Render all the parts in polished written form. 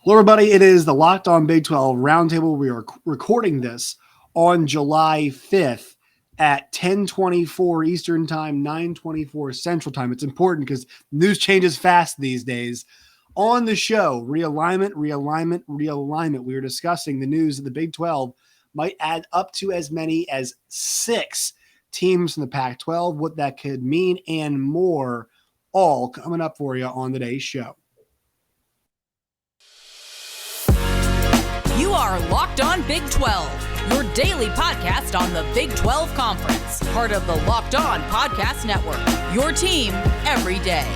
Hello, everybody. It is the Locked On Big 12 Roundtable. We are recording this on July 5th at 10:24 Eastern Time, 9:24 Central Time. It's important because news changes fast these days. On the show, realignment. We are discussing the news that the Big 12 might add up to as many as 6 teams in the Pac-12, what that could mean, and more, all coming up for you on today's show. You are Locked On Big 12, your daily podcast on the Big 12 Conference, part of the Locked On Podcast Network, your team every day.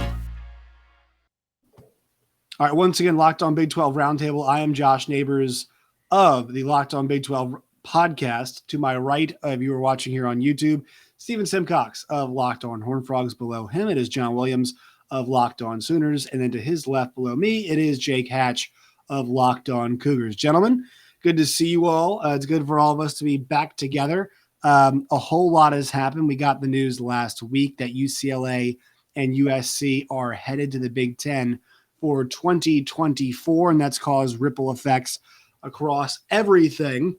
All right, once again, Locked On Big 12 Roundtable. I am Josh Neighbors of the Locked On Big 12 podcast. To my right, if you are watching here on YouTube, Stephen Simcox of Locked On Horned Frogs. Below him, it is John Williams of Locked On Sooners. And then to his left below me, it is Jake Hatch of Locked On Cougars. Gentlemen, good to see you all. It's good for all of us to be back together. A whole lot has happened. We got the news last week that UCLA and USC are headed to the Big Ten for 2024, and that's caused ripple effects across everything.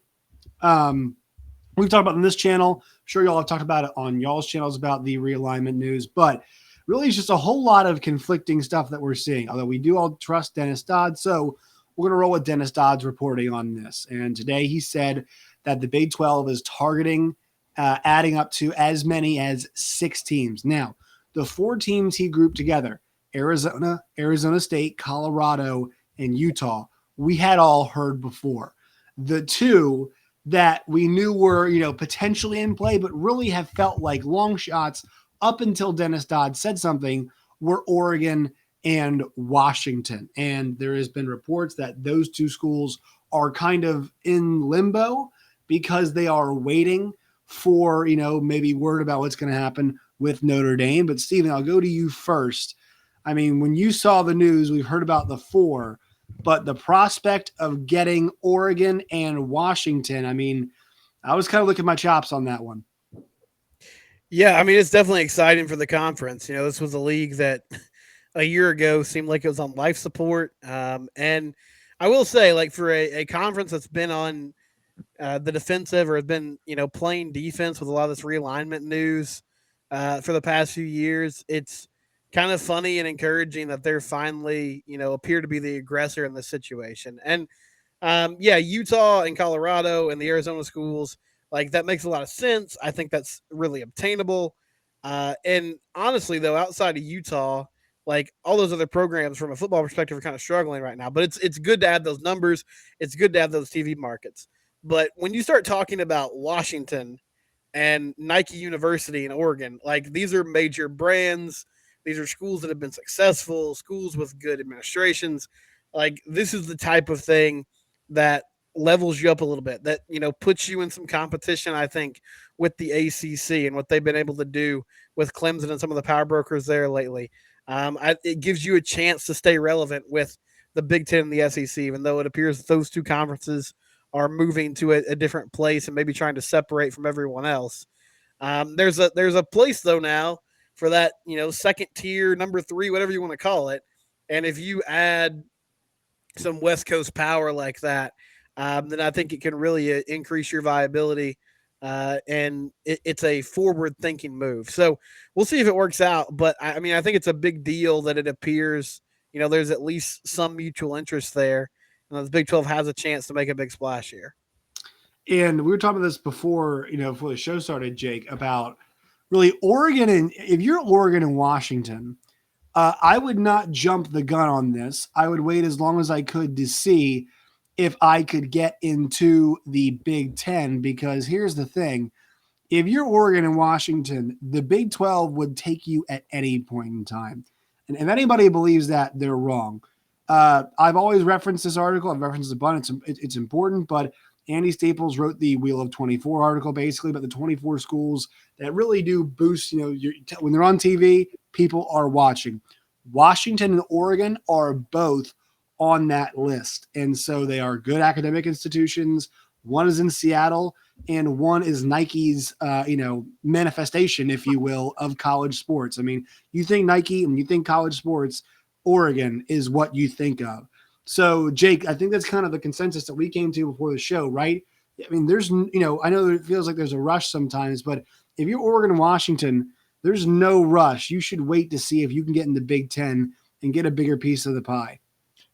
We've talked about it on this channel. I'm sure y'all have talked about it on y'all's channels about the realignment news, but really it's just a whole lot of conflicting stuff that we're seeing, although we do all trust Dennis Dodd. So we're going to roll with Dennis Dodd's reporting on this. And today he said that the Big 12 is targeting adding up to as many as 6 teams. Now, the 4 teams he grouped together, Arizona, Arizona State, Colorado, and Utah, we had all heard before. The 2 that we knew were, potentially in play, but really have felt like long shots up until Dennis Dodd said something, were Oregon and Washington. And there has been reports that those 2 schools are kind of in limbo because they are waiting for, maybe word about what's going to happen with Notre Dame. But Stephen, I'll go to you first. I mean, when you saw the news, we've heard about the 4, but the prospect of getting Oregon and Washington, I mean, I was kind of licking my chops on that one. Yeah, I mean, it's definitely exciting for the conference. This was a league that a year ago seemed like it was on life support. And I will say, like, for a conference that's been on the defensive or has been, playing defense with a lot of this realignment news for the past few years, it's kind of funny and encouraging that they're finally, appear to be the aggressor in this situation. And Utah and Colorado and the Arizona schools, like, that makes a lot of sense. I think that's really obtainable. And honestly, though, outside of Utah, like, all those other programs from a football perspective are kind of struggling right now. But it's good to add those numbers. It's good to have those TV markets. But when you start talking about Washington and Nike University in Oregon, like, these are major brands. These are schools that have been successful, schools with good administrations. Like, this is the type of thing that levels you up a little bit, that, puts you in some competition, I think, with the ACC and what they've been able to do with Clemson and some of the power brokers there lately. It gives you a chance to stay relevant with the Big Ten and the SEC, even though it appears that those 2 conferences are moving to a different place and maybe trying to separate from everyone else. There's a place, though, now for that, second tier, number 3, whatever you want to call it. And if you add some West Coast power like that, then I think it can really increase your viability. And it's a forward-thinking move. So we'll see if it works out. But, I mean, I think it's a big deal that it appears, there's at least some mutual interest there. And the Big 12 has a chance to make a big splash here. And we were talking about this before the show started, Jake, about really Oregon. And if you're Oregon and Washington, I would not jump the gun on this. I would wait as long as I could to see if I could get into the Big Ten, because here's the thing. If you're Oregon and Washington, the Big 12 would take you at any point in time. And if anybody believes that, they're wrong. I've always referenced this article. I've referenced it a bunch. It's important, but Andy Staples wrote the Wheel of 24 article basically about the 24 schools that really do boost, when they're on TV, people are watching. Washington and Oregon are both on that list. And so they are good academic institutions. One is in Seattle and one is Nike's, manifestation, if you will, of college sports. I mean, you think Nike and you think college sports, Oregon is what you think of. So, Jake, I think that's kind of the consensus that we came to before the show, right? I mean, I know it feels like there's a rush sometimes, but if you're Oregon and Washington, there's no rush. You should wait to see if you can get in the Big Ten and get a bigger piece of the pie.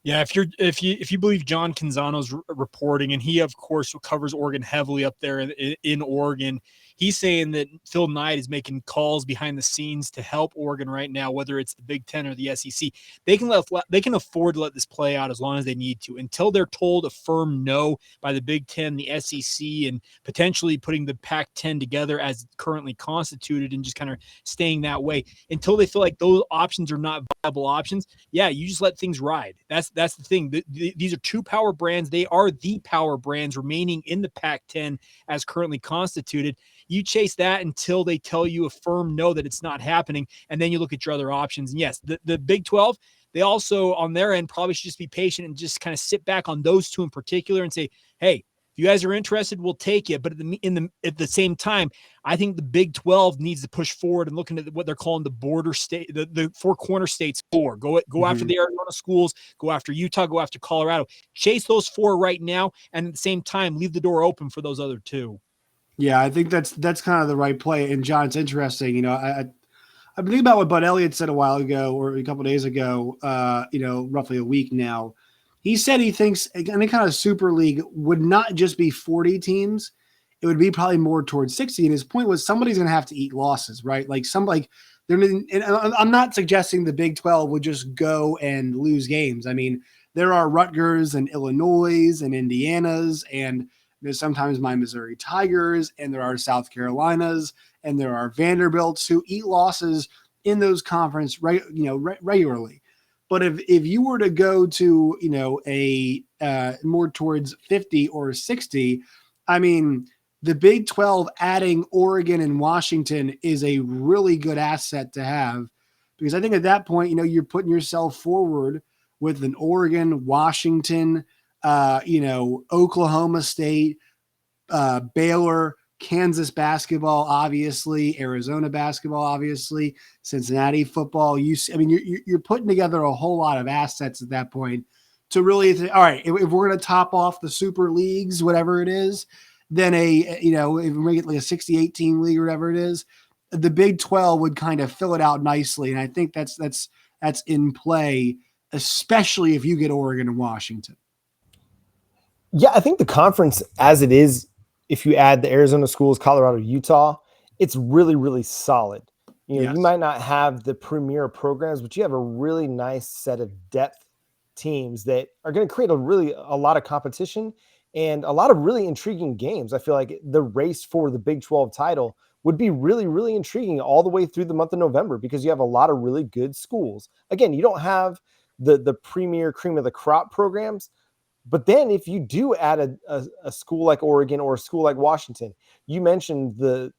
Yeah, if you believe John Canzano's reporting, and he of course covers Oregon heavily up there in Oregon, he's saying that Phil Knight is making calls behind the scenes to help Oregon right now, whether it's the Big Ten or the SEC. They can afford to let this play out as long as they need to until they're told a firm no by the Big Ten, the SEC, and potentially putting the Pac-10 together as currently constituted and just kind of staying that way until they feel like those options are not viable options. Yeah, you just let things ride. That's the thing. These are two power brands. They are the power brands remaining in the Pac-10 as currently constituted. You chase that until they tell you a firm no that it's not happening, and then you look at your other options. And yes, the Big 12, they also on their end probably should just be patient and just kind of sit back on those two in particular and say, hey, if you guys are interested, we'll take it. But at the same time, I think the Big 12 needs to push forward and looking at what they're calling the border state, the four corner states. Go after the Arizona schools, go after Utah, go after Colorado. Chase those four right now, and at the same time, leave the door open for those other two. Yeah, I think that's kind of the right play. And John, it's interesting. You know, I've been thinking about what Bud Elliott said a while ago or a couple of days ago. Roughly a week now. He said he thinks any kind of super league would not just be 40 teams. It would be probably more towards 60. And his point was somebody's going to have to eat losses, right? Like and I'm not suggesting the Big 12 would just go and lose games. I mean, there are Rutgers and Illinois and Indianas, and there's sometimes my Missouri Tigers, and there are South Carolinas, and there are Vanderbilts who eat losses in those conference regularly. But if you were to go to, a more towards 50 or 60, I mean, the Big 12 adding Oregon and Washington is a really good asset to have, because I think at that point, you're putting yourself forward with an Oregon, Washington, Oklahoma State, Baylor, Kansas basketball, obviously, Arizona basketball, obviously, Cincinnati football. You're putting together a whole lot of assets at that point to really think, all right, if we're going to top off the super leagues, whatever it is, then if we make it like a 68 team league or whatever it is, the Big 12 would kind of fill it out nicely. And I think that's in play, especially if you get Oregon and Washington. Yeah, I think the conference as it is, if you add the Arizona schools, Colorado, Utah, it's really, really solid. Yes. You might not have the premier programs, but you have a really nice set of depth teams that are going to create a lot of competition and a lot of really intriguing games. I feel like the race for the Big 12 title would be really, really intriguing all the way through the month of November, because you have a lot of really good schools. Again, you don't have the premier cream of the crop programs, but then if you do add a school like Oregon or a school like Washington, you mentioned the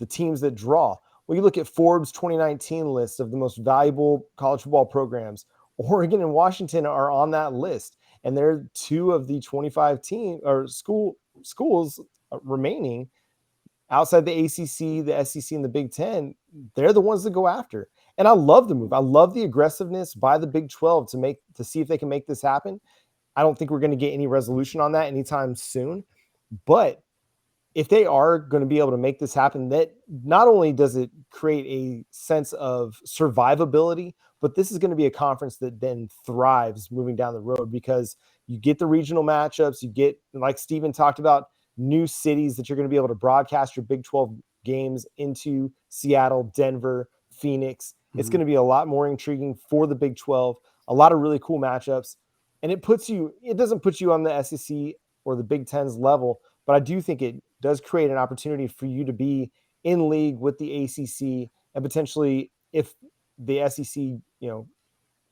teams that draw. Well, you look at Forbes 2019 list of the most valuable college football programs. Oregon and Washington are on that list, and they're two of the 25 schools remaining outside the ACC, the SEC, and the Big Ten. They're the ones to go after. And I love the move. I love the aggressiveness by the Big 12 to see if they can make this happen. I don't think we're going to get any resolution on that anytime soon. But if they are going to be able to make this happen, that not only does it create a sense of survivability, but this is going to be a conference that then thrives moving down the road, because you get the regional matchups, you get, like Steven talked about, new cities that you're going to be able to broadcast your Big 12 games into: Seattle, Denver, Phoenix. Mm-hmm. It's going to be a lot more intriguing for the Big 12, a lot of really cool matchups. And it doesn't put you on the SEC or the Big Ten's level, but I do think it does create an opportunity for you to be in league with the ACC, and potentially, if the SEC,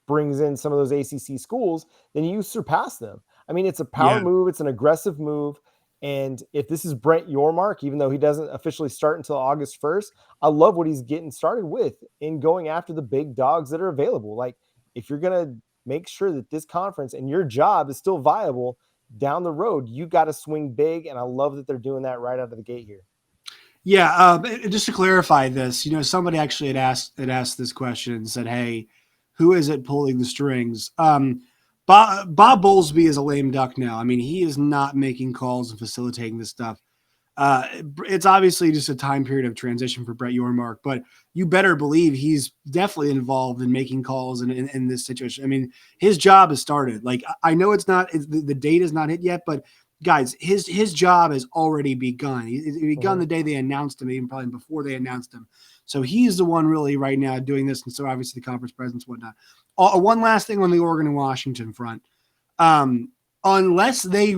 brings in some of those ACC schools, then you surpass them. I mean, it's a power move. It's an aggressive move. And if this is Brent Yormark, even though he doesn't officially start until August 1st, I love what he's getting started with in going after the big dogs that are available. Like, if you're going to make sure that this conference and your job is still viable down the road, you got to swing big. And I love that they're doing that right out of the gate here. Yeah. Just to clarify this, somebody actually had asked this question and said, hey, who is it pulling the strings? Bob Bowlesby is a lame duck now. I mean, he is not making calls and facilitating this stuff. It's obviously just a time period of transition for Brett Yormark, but you better believe he's definitely involved in making calls in this situation. I mean, his job has started. Like, I know the date is not hit yet, but guys, his job has already begun. It begun the day they announced him, even probably before they announced him. So he's the one really right now doing this. And so obviously the conference presidents, whatnot. One last thing on the Oregon and Washington front. Unless they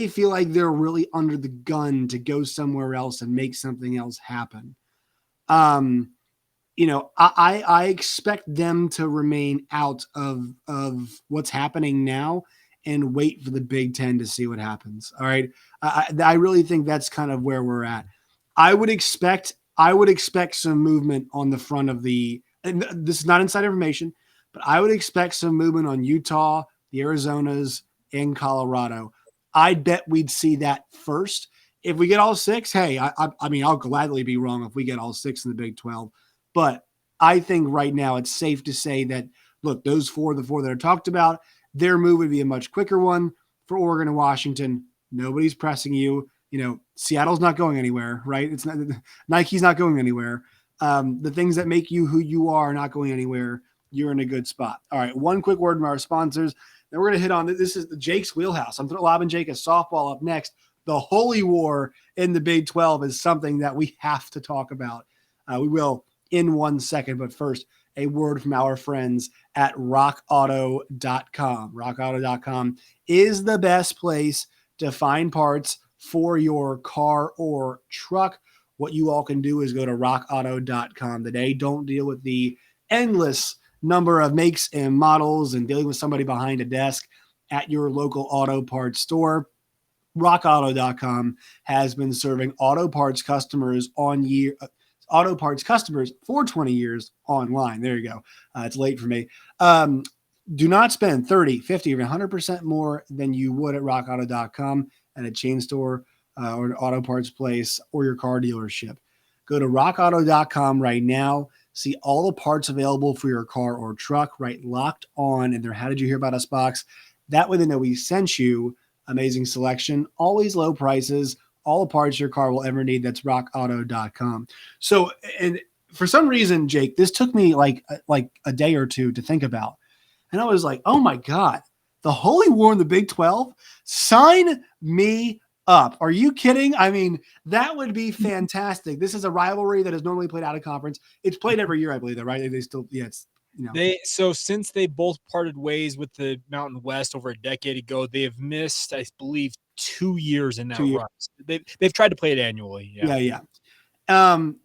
feel like they're really under the gun to go somewhere else and make something else happen, I expect them to remain out of what's happening now and wait for the Big Ten to see what happens. All right. I really think that's kind of where we're at. I would expect some movement on the front of and this is not inside information, but I would expect some movement on Utah, the Arizonas, and Colorado. I bet we'd see that first. If we get all 6, hey, I mean, I'll gladly be wrong if we get all 6 in the Big 12. But I think right now it's safe to say that, look, the 4 that are talked about, their move would be a much quicker one. For Oregon and Washington, nobody's pressing you. Seattle's not going anywhere, right? It's not, Nike's not going anywhere. The things that make you who you are not going anywhere. You're in a good spot. All right, one quick word from our sponsors. Then we're going to hit on this is Jake's wheelhouse. I'm lobbing Jake a softball up next. The holy war in the Big 12 is something that we have to talk about. We will in 1 second, but first, a word from our friends at rockauto.com. Rockauto.com is the best place to find parts for your car or truck. What you all can do is go to rockauto.com today. Don't deal with the endless number of makes and models and dealing with somebody behind a desk at your local auto parts store. rockauto.com has been serving auto parts customers for 20 years online. There you go. It's late for me. Do not spend 30, 50, or 100% more than you would at rockauto.com at a chain store or an auto parts place or your car dealership. Go to rockauto.com right now. See all the parts available for your car or truck, right? Locked on in their How Did You Hear About Us box. That way they know we sent you. Amazing selection, always low prices, all the parts your car will ever need. That's rockauto.com. So, and for some reason, Jake, this took me like a day or two to think about. And I was like, oh my God, the holy war in the Big 12? Sign me up. Are you kidding? I mean, that would be fantastic. This is a rivalry that is normally played out of conference. It's played every year, I believe, though, right? They still, yeah, it's, since they both parted ways with the Mountain West over a decade ago, they have missed, I believe, 2 years in that run. They've tried to play it annually. Yeah.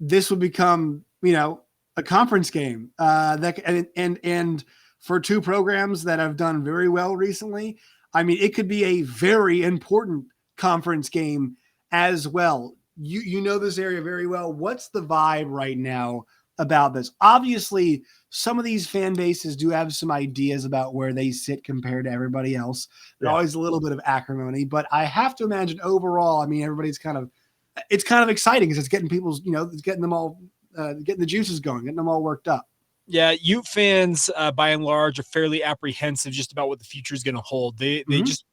This would become, a conference game. And for two programs that have done very well recently, I mean, it could be a very important conference game as well. You know this area very well. What's the vibe right now about this? Obviously, some of these fan bases do have some ideas about where they sit compared to everybody else. There's always a little bit of acrimony, but I have to imagine overall, I mean, everybody's it's kind of exciting because it's getting people's, it's getting them all, getting the juices going, getting them all worked up. Yeah, Ute fans, by and large, are fairly apprehensive just about what the future is going to hold. They just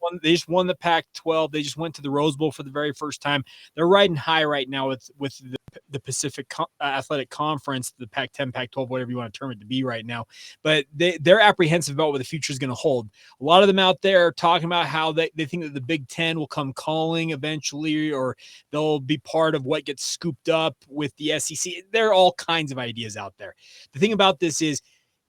won the Pac-12. They just went to the Rose Bowl for the very first time. They're riding high right now with the Pacific Athletic Conference, the Pac-10, Pac-12, whatever you want to term it to be right now. But they're apprehensive about what the future is going to hold. A lot of them out there are talking about how they think that the Big Ten will come calling eventually, or they'll be part of what gets scooped up with the SEC. There are all kinds of ideas out there. The thing about this is,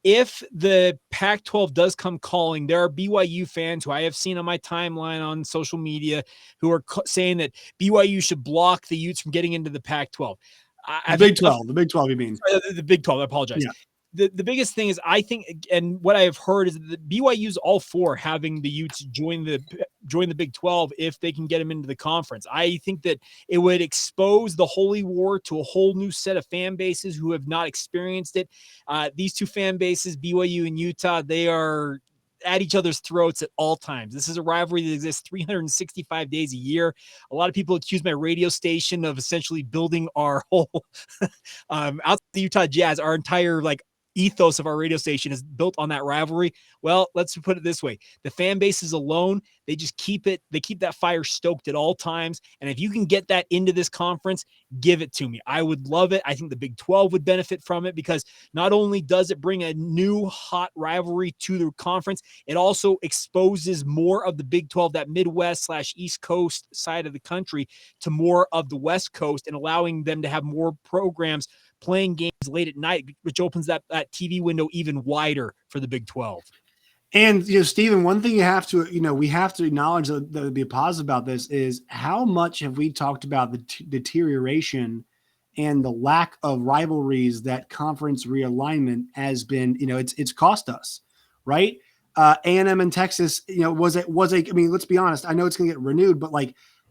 if the Pac-12 does come calling, there are BYU fans who I have seen on my timeline on social media who are saying that BYU should block the Utes from getting into the Pac-12. The Big 12, you mean? The Big 12, I apologize. Yeah. The biggest thing is, I think, and what I have heard is that BYU's all for having the Utes join the Big 12 if they can get them into the conference. I think that it would expose the holy war to a whole new set of fan bases who have not experienced it. These two fan bases, BYU and Utah, they are at each other's throats at all times. This is a rivalry that exists 365 days a year. A lot of people accuse my radio station of essentially building our whole outside the Utah Jazz, our entire ethos of our radio station is built on that rivalry. Well, let's put it this way. The fan bases alone, they just keep that fire stoked at all times. And if you can get that into this conference, give it to me. I would love it. I think the Big 12 would benefit from it because not only does it bring a new hot rivalry to the conference, it also exposes more of the Big 12, that Midwest/East Coast side of the country, to more of the West Coast, and allowing them to have more programs playing games late at night, which opens that TV window even wider for the Big 12. And, Stephen, one thing we have to acknowledge that would be positive about this is how much have we talked about the deterioration and the lack of rivalries that conference realignment has been, it's cost us, right? A&M and Texas, let's be honest. I know it's going to get renewed, but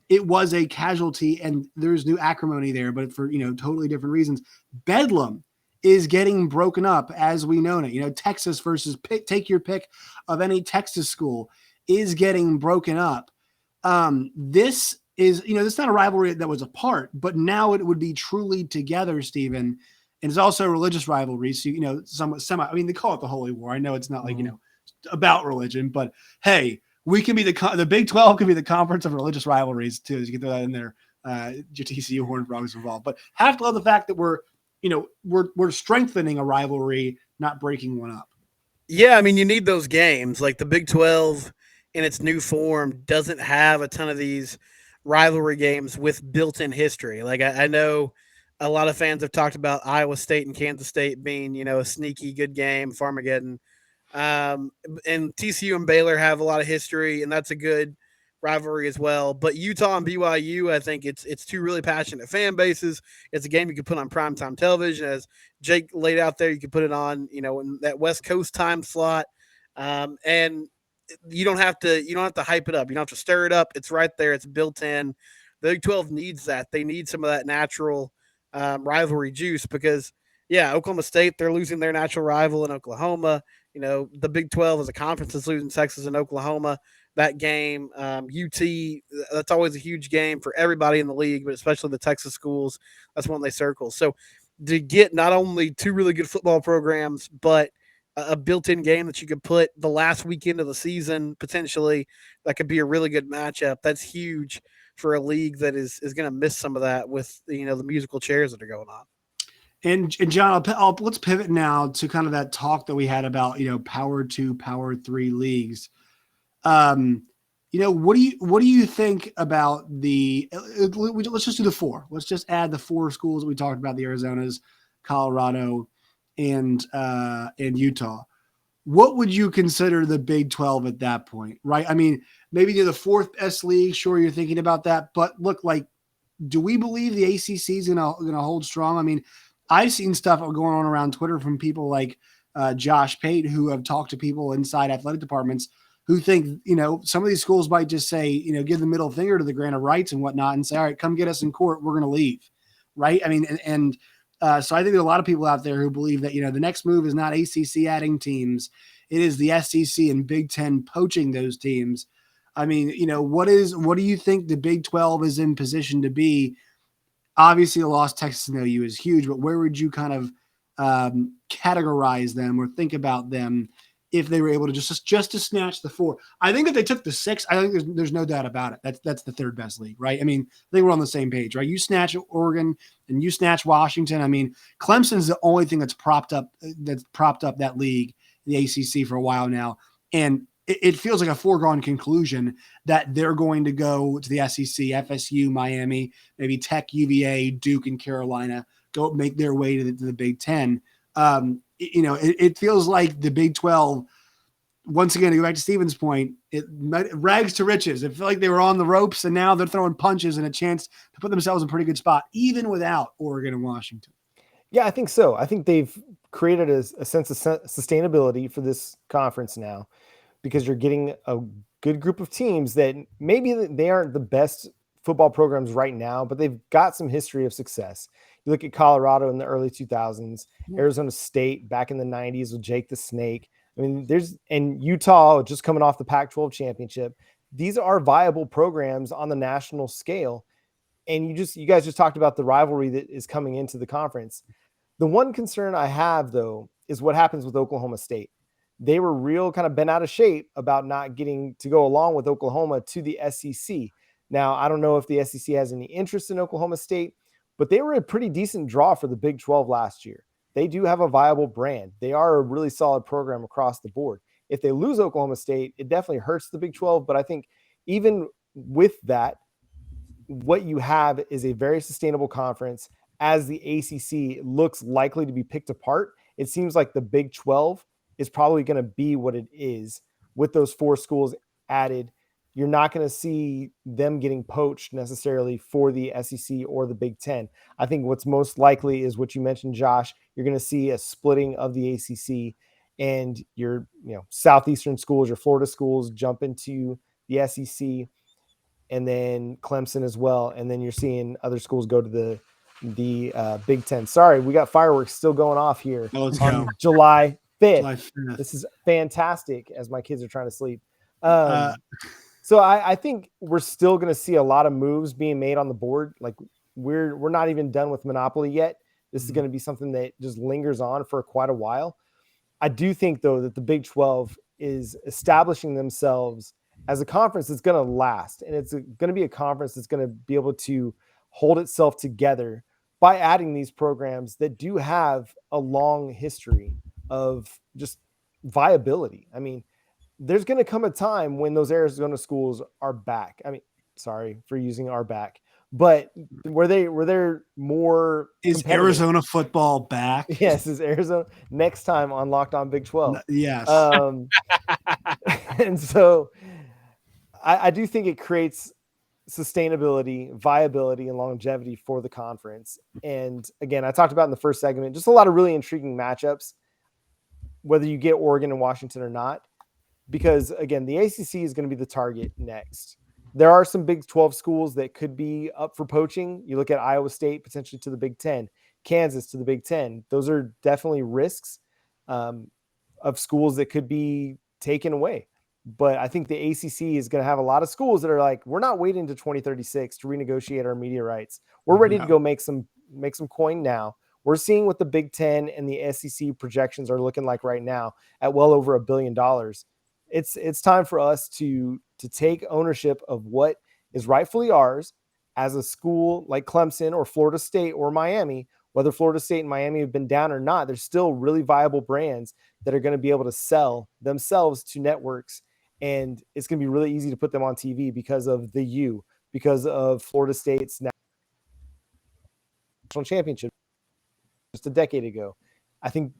it was a casualty and there's new acrimony there, but for, totally different reasons. Bedlam is getting broken up as we know it. Texas versus take your pick of any Texas school is getting broken up. This is, it's not a rivalry that was apart, but now it would be truly together, Stephen. And it's also a religious rivalry. So, somewhat they call it the Holy War. I know it's not about religion, but hey, we can be the Big 12 can be the conference of religious rivalries too. You can throw that in there. Your TCU Horned Frogs involved, but have to love the fact that we're strengthening a rivalry, not breaking one up. Yeah, you need those games. Like the Big 12 in its new form doesn't have a ton of these rivalry games with built-in history. Like I know a lot of fans have talked about Iowa State and Kansas State being, a sneaky good game, Farmageddon. And TCU and Baylor have a lot of history, and that's a good rivalry as well. But Utah and BYU, I think it's two really passionate fan bases. It's a game you could put on primetime television, as Jake laid out there. You could put it on, in that West Coast time slot, and you don't have to hype it up. You don't have to stir it up. It's right there. It's built in. The Big 12 needs that. They need some of that natural rivalry juice because, Oklahoma State, they're losing their natural rival in Oklahoma. The Big 12 as a conference is losing Texas and Oklahoma. That game, UT, that's always a huge game for everybody in the league, but especially the Texas schools. That's one they circle. So to get not only two really good football programs, but a built-in game that you could put the last weekend of the season, potentially, that could be a really good matchup. That's huge for a league that is going to miss some of that with, the musical chairs that are going on. And John, let's pivot now to kind of that talk that we had about, Power 2, Power 3 leagues. What do you think about let's just do the four. Let's just add the four schools that we talked about, the Arizonas, Colorado, and Utah. What would you consider the Big 12 at that point, right? Maybe you're the fourth best league. Sure, you're thinking about that, but look, do we believe the ACC is going to hold strong? I've seen stuff going on around Twitter from people like Josh Pate, who have talked to people inside athletic departments who think, some of these schools might just say, give the middle finger to the grant of rights and whatnot and say, all right, come get us in court. We're going to leave. Right. So I think there's a lot of people out there who believe that, the next move is not ACC adding teams. It is the SEC and Big 10 poaching those teams. What do you think the Big 12 is in position to be? Obviously, the loss Texas and OU is huge, but where would you kind of categorize them or think about them if they were able to just to snatch the four? I think if they took the six, I think there's no doubt about it. That's the third best league, right? I think we're on the same page, right? You snatch Oregon and you snatch Washington. Clemson's the only thing that's propped up that league, the ACC, for a while now, and it feels like a foregone conclusion that they're going to go to the SEC, FSU, Miami, maybe Tech, UVA, Duke, and Carolina go make their way to the Big 10. It feels like the Big 12, once again, to go back to Stephen's point, it rags to riches. It felt like they were on the ropes, and now they're throwing punches and a chance to put themselves in a pretty good spot, even without Oregon and Washington. Yeah, I think so. I think they've created a sense of sustainability for this conference now, because you're getting a good group of teams that maybe they aren't the best football programs right now, but they've got some history of success. You look at Colorado in the early 2000s, Arizona State back in the 90s with Jake the Snake. And Utah just coming off the Pac-12 championship. These are viable programs on the national scale. And you guys just talked about the rivalry that is coming into the conference. The one concern I have, though, is what happens with Oklahoma State. They were real kind of bent out of shape about not getting to go along with Oklahoma to the SEC. Now, I don't know if the SEC has any interest in Oklahoma State, but they were a pretty decent draw for the Big 12 last year. They do have a viable brand. They are a really solid program across the board. If they lose Oklahoma State, it definitely hurts the Big 12. But I think even with that, what you have is a very sustainable conference. As the ACC looks likely to be picked apart, it seems like the Big 12 is probably going to be what it is with those 4 schools added. You're not going to see them getting poached necessarily for the SEC or the Big 10. I think what's most likely is what you mentioned, Josh. You're going to see a splitting of the ACC, and your Southeastern schools, your Florida schools jump into the SEC, and then Clemson as well. And then you're seeing other schools go to the Big 10. Sorry, we got fireworks still going off here on July 5th. This is fantastic as my kids are trying to sleep. So I think we're still going to see a lot of moves being made on the board. Like we're not even done with Monopoly yet. This is going to be something that just lingers on for quite a while. I do think, though, that the Big 12 is establishing themselves as a conference that's going to last. And it's going to be a conference that's going to be able to hold itself together by adding these programs that do have a long history of just viability. I mean, there's going to come a time when those Arizona schools are back. I mean, sorry for using "are back," but were they're more is Arizona football back? Yes, is Arizona next time on Locked On Big 12? Yes. And so I do think it creates sustainability, viability, and longevity for the conference. And again, I talked about in the first segment, just a lot of really intriguing matchups, whether you get Oregon and Washington or not. Because again, the ACC is going to be the target next. There are some Big 12 schools that could be up for poaching. You look at Iowa State potentially to the Big 10, Kansas to the Big 10. Those are definitely risks of schools that could be taken away. But I think the ACC is going to have a lot of schools that are like, we're not waiting to 2036 to renegotiate our media rights. We're ready to go make some coin now. We're seeing what the Big 10 and the SEC projections are looking like right now at well over $1 billion. It's time for us to take ownership of what is rightfully ours as a school like Clemson or Florida State or Miami. Whether Florida State and Miami have been down or not, there's still really viable brands that are going to be able to sell themselves to networks. And it's going to be really easy to put them on TV because of because of Florida State's national championship just a decade ago. I think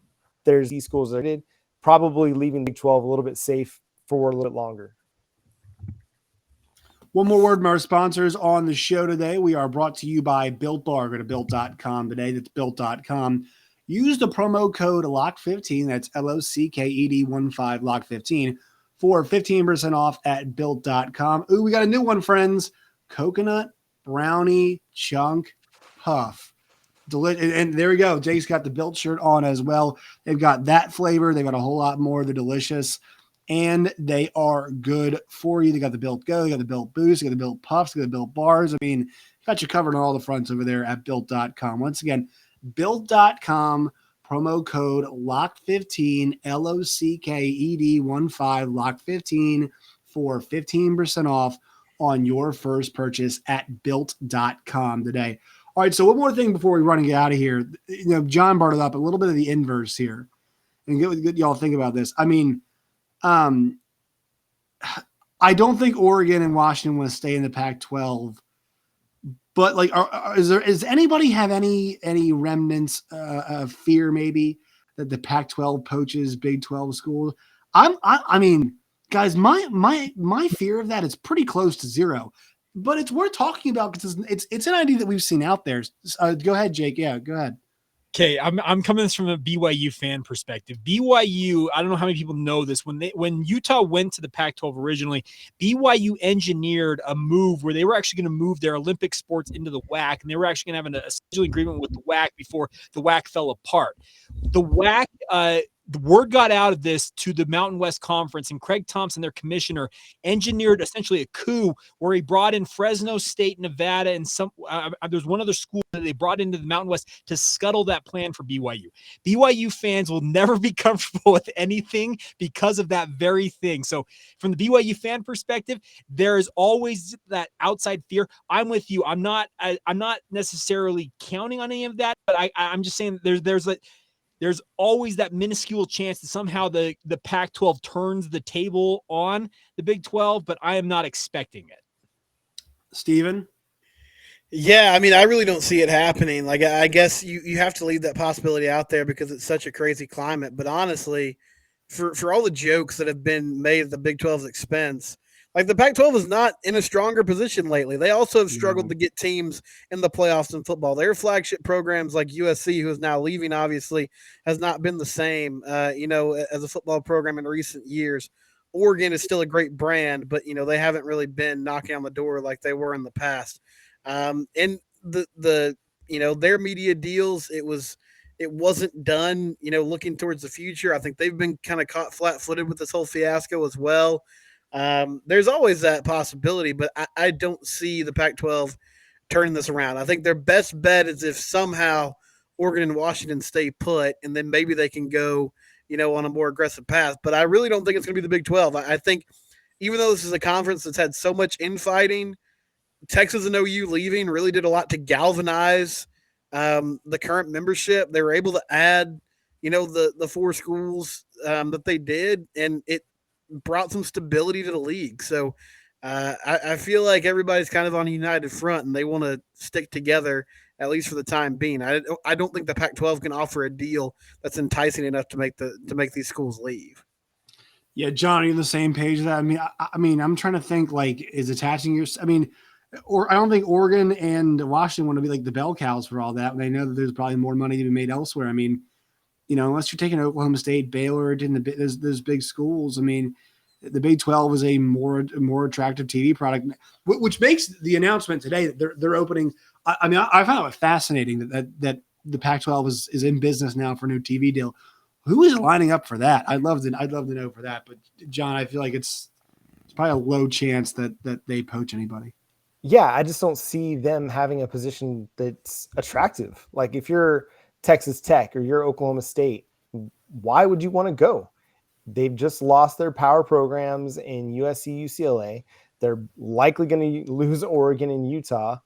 there's these schools that did probably leaving Big 12 a little bit safe for a little bit longer. One more word from our sponsors on the show today. We are brought to you by Built Bar. Go to Built.com today. That's Built.com. Use the promo code LOCK15. That's LOCKED15 LOCK15 for 15% off at Built.com. Ooh, we got a new one, friends. Coconut Brownie Chunk Puff. And there we go. Jake's got the Built shirt on as well. They've got that flavor. They've got a whole lot more. They're delicious. And they are good for you. They got the Built Go. They got the Built Boost. They got the Built Puffs. They got the Built Bars. I mean, got you covered on all the fronts over there at Built.com. Once again, Built.com, promo code LOCK15, LOCKED15, LOCK15 for 15% off on your first purchase at Built.com today. All right, so one more thing before we run and get out of here. John brought it up, a little bit of the inverse here. And get y'all think about this. I mean, I don't think Oregon and Washington want to stay in the Pac-12. But like, does anybody have any remnants of fear maybe that the Pac-12 poaches Big 12 schools? I mean, guys, my fear of that is pretty close to zero. But it's worth talking about because it's an idea that we've seen out there. Go ahead, Jake. Yeah, go ahead. Okay, I'm coming this from a BYU fan perspective. BYU, I don't know how many people know this. When Utah went to the Pac-12 originally, BYU engineered a move where they were actually going to move their Olympic sports into the WAC, and they were actually going to have a scheduling agreement with the WAC before the WAC fell apart. The WAC the word got out of this to the Mountain West Conference, and Craig Thompson, their commissioner, engineered essentially a coup where he brought in Fresno State, Nevada, and there's one other school that they brought into the Mountain West to scuttle that plan for BYU. BYU fans will never be comfortable with anything because of that very thing. So from the BYU fan perspective, there is always that outside fear. I'm with you. I'm not necessarily counting on any of that, but I'm just saying there's always that minuscule chance that somehow the Pac-12 turns the table on the Big 12, but I am not expecting it. Steven? Yeah, I mean, I really don't see it happening. Like, I guess you have to leave that possibility out there because it's such a crazy climate. But honestly, for all the jokes that have been made at the Big 12's expense, like the Pac-12 is not in a stronger position lately. They also have struggled to get teams in the playoffs in football. Their flagship programs like USC, who is now leaving, obviously, has not been the same, as a football program in recent years. Oregon is still a great brand, but, they haven't really been knocking on the door like they were in the past. And their media deals, it wasn't done, looking towards the future. I think they've been kind of caught flat-footed with this whole fiasco as well. There's always that possibility, but I don't see the Pac-12 turning this around. I think their best bet is if somehow Oregon and Washington stay put, and then maybe they can go, on a more aggressive path. But I really don't think it's going to be the Big 12. I think even though this is a conference that's had so much infighting, Texas and OU leaving really did a lot to galvanize the current membership. They were able to add, the 4 schools that they did, and it brought some stability to the league. So I feel like everybody's kind of on a united front, and they want to stick together, at least for the time being. I don't think the Pac-12 can offer a deal that's enticing enough to make these schools leave. Yeah, John, are you on the same page with that? I mean, I'm trying to think, like, is attaching your – or I don't think Oregon and Washington want to be like the bell cows for all that. They know that there's probably more money to be made elsewhere. Unless you're taking Oklahoma State, Baylor, those big schools, the Big 12 is a more attractive TV product, which makes the announcement today that they're opening. I found it fascinating that the Pac-12 is in business now for a new TV deal. Who is lining up for that? I'd love to know for that. But John, I feel like it's probably a low chance that they poach anybody. Yeah, I just don't see them having a position that's attractive. Like if you're Texas Tech or you're Oklahoma State, why would you want to go? They've just lost their power programs in USC, UCLA. They're likely going to lose Oregon and Utah.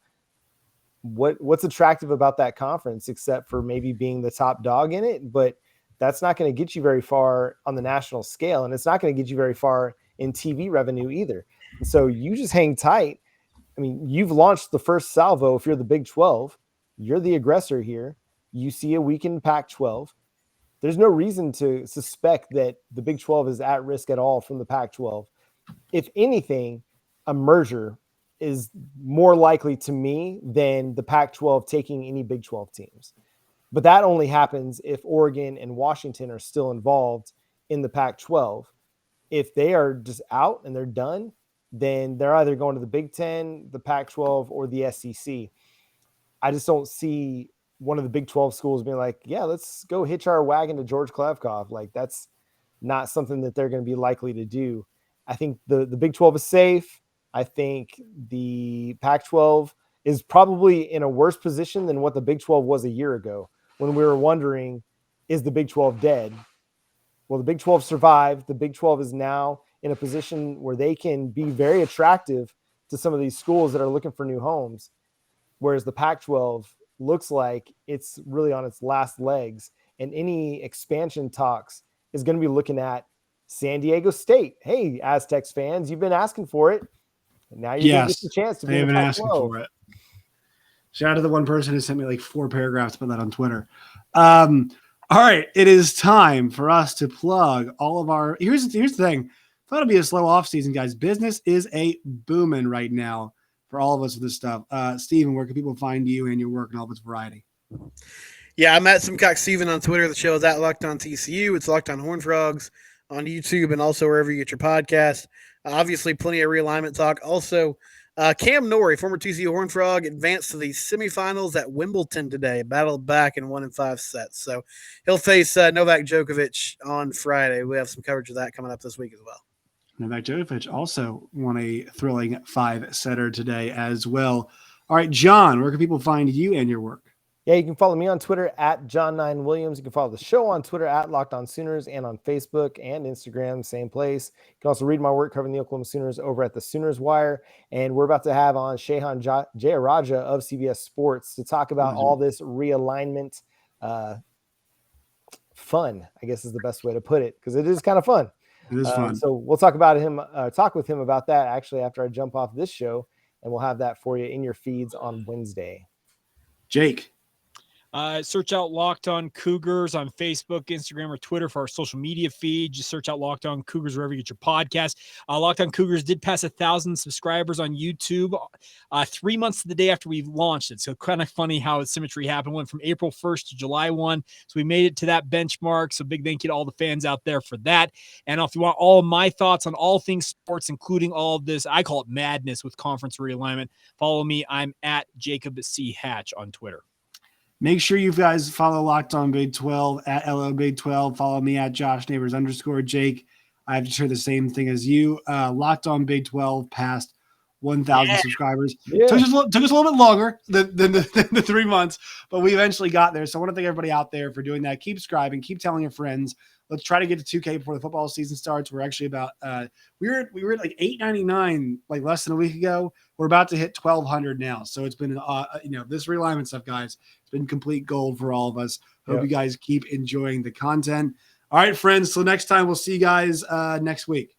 What's attractive about that conference except for maybe being the top dog in it? But that's not going to get you very far on the national scale, and it's not going to get you very far in TV revenue either. So you just hang tight. You've launched the first salvo. If you're the Big 12, you're the aggressor here. You see a weakened Pac-12. There's no reason to suspect that the Big 12 is at risk at all from the Pac-12. If anything, a merger is more likely to me than the Pac-12 taking any Big 12 teams. But that only happens if Oregon and Washington are still involved in the Pac-12. If they are just out and they're done, then they're either going to the Big 10, the Pac-12, or the SEC. I just don't see one of the Big 12 schools being like, yeah, let's go hitch our wagon to George Klavkov. Like, that's not something that they're going to be likely to do. I think the Big 12 is safe. I think the Pac-12 is probably in a worse position than what the Big 12 was a year ago when we were wondering, is the Big 12 dead? Well, the Big 12 survived. The Big 12 is now in a position where they can be very attractive to some of these schools that are looking for new homes, whereas the Pac-12 looks like it's really on its last legs, and any expansion talks is going to be looking at San Diego State. Hey, Aztecs fans, you've been asking for it. And now you're going to get the chance to be in the Pac-12. Asking for it. Shout out to the one person who sent me like 4 paragraphs about that on Twitter. All right, it is time for us to plug all of our. Here's the thing. Thought it'd be a slow off season, guys. Business is a booming right now for all of us with this stuff. Steven, where can people find you and your work and all of its variety? Yeah, I'm at Simcox Steven on Twitter. The show is at Locked On TCU. It's Locked On Horned Frogs on YouTube and also wherever you get your podcast. Obviously, plenty of realignment talk. Also, Cam Norrie, former TCU Horned Frog, advanced to the semifinals at Wimbledon today, battled back in 1 in 5 sets. So he'll face Novak Djokovic on Friday. We have some coverage of that coming up this week as well. Novak Djokovic also won a thrilling 5-setter today as well. All right, John, where can people find you and your work? Yeah, you can follow me on Twitter at John9Williams. You can follow the show on Twitter at Locked On Sooners and on Facebook and Instagram, same place. You can also read my work covering the Oklahoma Sooners over at the Sooners Wire. And we're about to have on Shehan Jayaraja of CBS Sports to talk about all this realignment fun, I guess is the best way to put it, because it is kind of fun. It is fun. So we'll talk with him about that actually after I jump off this show, and we'll have that for you in your feeds on Wednesday. Jake. Search out Locked On Cougars on Facebook, Instagram, or Twitter for our social media feed. Just search out Locked On Cougars wherever you get your podcast. Locked On Cougars did pass 1,000 subscribers on YouTube 3 months to the day after we launched it. So kind of funny how symmetry happened. Went from April 1st to July 1. So we made it to that benchmark. So big thank you to all the fans out there for that. And if you want all of my thoughts on all things sports, including all of this, I call it madness with conference realignment, follow me. I'm at Jacob C. Hatch on Twitter. Make sure you guys follow Locked On Big 12 at LO Big 12. Follow me at Josh Neighbors _. Jake, I have to share the same thing as you. Locked On Big 12 passed 1,000 subscribers. Yeah. Took us a little bit longer than the 3 months, but we eventually got there. So I want to thank everybody out there for doing that. Keep subscribing. Keep telling your friends. Let's try to get to 2K before the football season starts. We're actually about we were at like 899 like less than a week ago. We're about to hit 1,200 now. So it's been this realignment stuff, guys. It's been complete gold for all of us. Hope you guys keep enjoying the content. All right, friends. So next time we'll see you guys next week.